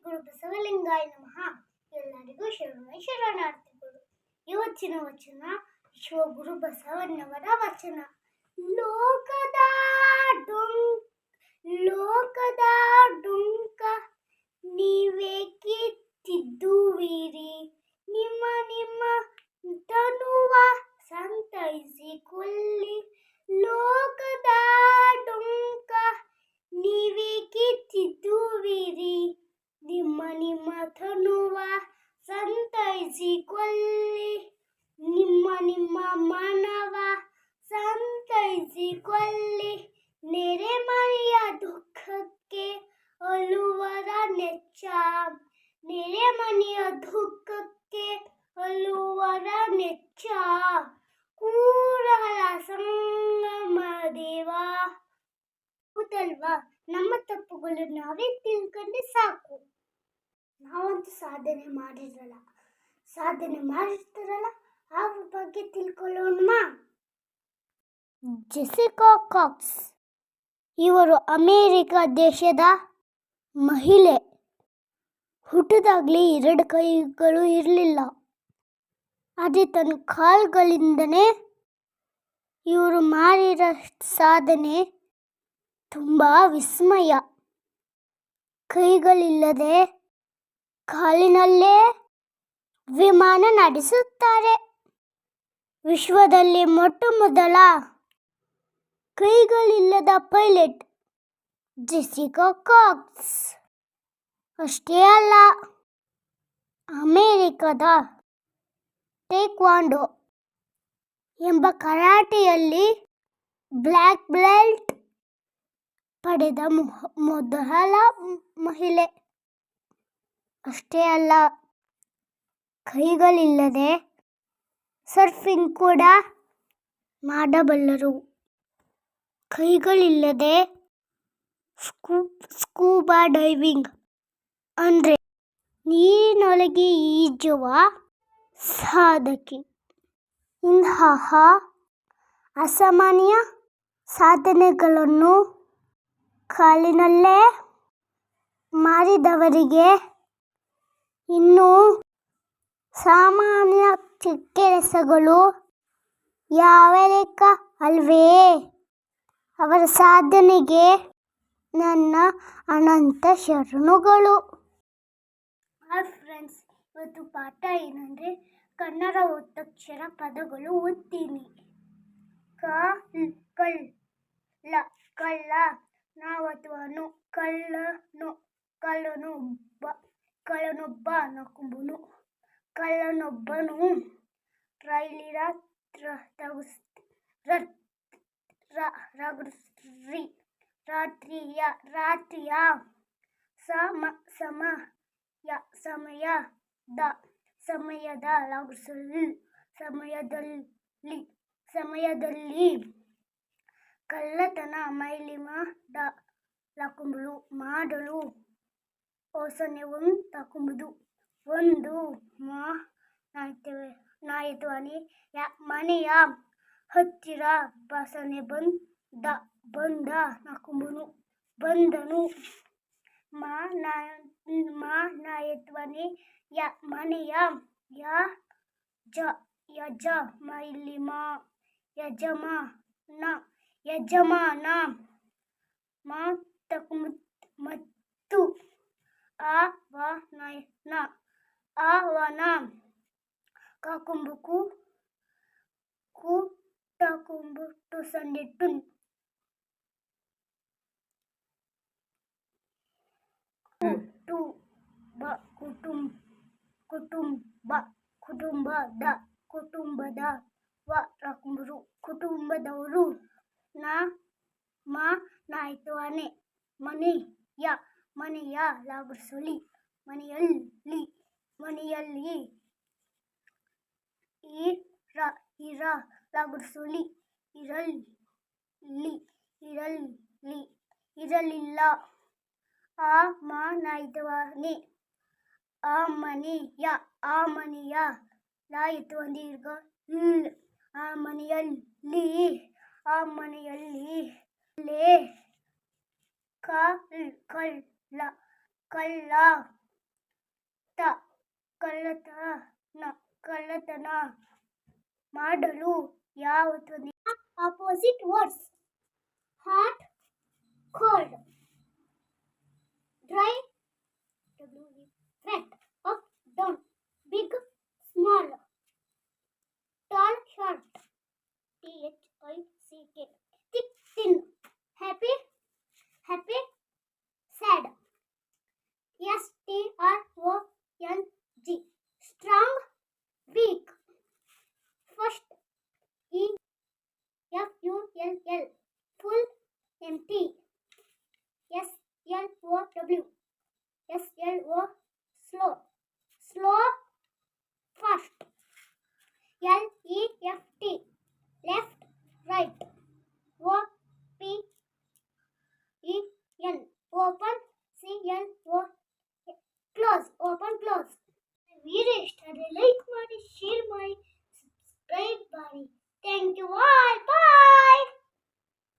ಗುರು ಬಸವಲಿಂಗಾಯ ನಮಃ. ಎಲ್ಲರಿಗೂ ಶರಣಾರ್ಥಿಗಳು. ಇವತ್ತಿನ ವಚನ ಶಿವಗುರು ಬಸವಣ್ಣವರ ವಚನ. ಲೋಕದ ಡೊಂಕ ನೀವೇಕೆ ತಿದ್ದುವಿರಿ, ನಿಮ್ಮ ತನುವ ಸಂತೈಸಿಕೊಳ್ಳಿ. ಲೋಕದ ಡೊಂಕ ನೀವೇಕೆ ತಿದ್ದುವಿರಿ, ನಿಮ್ಮ ತನುವ ಸಂತೈಸಿಕೊಳ್ಳಿ. ನಿಮ್ಮ ಮನವ ಸಂತೈಸಿಕೊಳ್ಳಿ. ನೆರೆಮನೆಯ ದುಃಖಕ್ಕೆ ಅಳುವರ ನೆಚ್ಚ, ನೆರೆಮನೆಯ ದುಃಖಕ್ಕೆ ಅಳುವರ ನೆಚ್ಚ. ಕೂಡಲ ಸಂಗಮ ದೇವ. ಹೌದಲ್ವಾ? ನಮ್ಮ ತಪ್ಪುಗಳು ನಾವೇ ತಿಳ್ಕೊಂಡ್ರೆ ಸಾಕು. ನಾವಂತೂ ಸಾಧನೆ ಮಾಡಿರ್ತಾರಲ್ಲ ಅವ್ರ ಬಗ್ಗೆ ತಿಳ್ಕೊಳ್ಳೋಣ. ಜೆಸಿಕಾ ಕಾಕ್ಸ್ ಇವರು ಅಮೇರಿಕ ದೇಶದ ಮಹಿಳೆ. ಹುಟ್ಟಿದಾಗಲೇ 2 ಕೈಗಳು ಇರಲಿಲ್ಲ. ಆದರೆ ತನ್ನ ಕಾಲುಗಳಿಂದನೇ ಇವರು ಮಾಡಿರೋ ಸಾಧನೆ ತುಂಬ ವಿಸ್ಮಯ. ಕೈಗಳಿಲ್ಲದೆ ಕಾಲಿನಲ್ಲೇ ವಿಮಾನ ನಡೆಸುತ್ತಾರೆ. ವಿಶ್ವದಲ್ಲಿ ಮೊಟ್ಟಮೊದಲ ಕೈಗಳಿಲ್ಲದ ಪೈಲಟ್ ಜೆಸಿಕಾ ಕಾಕ್ಸ್. ಅಷ್ಟೇ ಅಲ್ಲ, ಅಮೆರಿಕದ ಟೇಕ್ವಾಂಡೋ ಎಂಬ ಕರಾಟೆಯಲ್ಲಿ ಬ್ಲ್ಯಾಕ್ ಬೆಲ್ಟ್ ಪಡೆದ ಮೊದಲ ಮಹಿಳೆ. ಅಷ್ಟೇ ಅಲ್ಲ, ಕೈಗಳಿಲ್ಲದೆ ಸರ್ಫಿಂಗ್ ಕೂಡ ಮಾಡಬಲ್ಲರು. ಕೈಗಳಿಲ್ಲದೆ ಸ್ಕೂಬಾ ಡೈವಿಂಗ್ ಅಂದರೆ ನೀರಿನೊಳಗೆ ಈಜುವ ಸಾಧಕಿ. ಇಂತಹ ಅಸಾಮಾನ್ಯ ಸಾಧನೆಗಳನ್ನು ಕಾಲಿನಲ್ಲೇ ಮಾಡಿದವರಿಗೆ ಇನ್ನೂ ಸಾಮಾನ್ಯ ಕೆಲಸಗಳು ಯಾವ ಲೆಕ್ಕ ಅಲ್ವೇ? ಅವರ ಸಾಧನೆಗೆ ನನ್ನ ಅನಂತ ಶರಣುಗಳು. ಫ್ರೆಂಡ್ಸ್, ಇವತ್ತು ಪಾಠ ಏನಂದರೆ ಕನ್ನಡ ಒತ್ತಕ್ಷರ ಪದಗಳು ಓದ್ತೀನಿ. ಕಳ್ಳ ನಾವತ್ವನು, ಕಳ್ಳನೊಬ್ಬ ನಕುಂಬನು, ಕಳ್ಳನೊಬ್ಬನು ರೈಲಿರ ರಾತ್ರಿಯ ಸಮಯದಲ್ಲಿ ಕಳ್ಳತನ ಮೈಲಿಮಾಡ ಲಾಕುಂಬಳು ಮಾಡಲು ಓಸನೆವನ್ನು ತಾಕುಂಬುದು. ಒಂದು ನಾಯತ್ವಾನೆ ಮನೆಯ ಹತ್ತಿರ ಬಾಸನೆ ಬಂದ ನಾಕುಂಬನು ಬಂದನು. ನಾಯತ್ವಾನೆ ಮನೆಯ ಯಜಮಾನ ಮತ್ತು ಅವನ ಕಾಕುಂಬುಕು ಕೂಟಕುಂಬುಟ್ಟು ಸಂದಿಟ್ಟು ಕುಟುಂಬದ ರಾಕುಂಬರು ಕುಟುಂಬದವರು. ನಾಯ್ತವಾನೆ ಮನೆಯ ಲಾಗುಸೊಲಿ ಮನೆಯಲ್ಲಿ ಲಾಗುಸೊಲಿ ಇರಲಿಲ್ಲ. ನಾಯ್ತವಾನೆ ಆ ಮನೆಯ ಲಾಯಿತುವಂದೀರ್ಘ ಆ ಮನೆಯಲ್ಲಿ ಕಳ್ಳ ತ ಕಳ್ಳತನ ಮಾಡಲು ಯಾವ ಧ್ವನಿ opposite words hot cold dry wet up down big small tall short thick thick thin happy sad strong strong weak first full empty slow slow fast left left right open open close open close video ಇಷ್ಟ ಆದರೆ like ಮಾಡಿ share ಮಾಡಿ subscribe ಮಾಡಿ thank you all.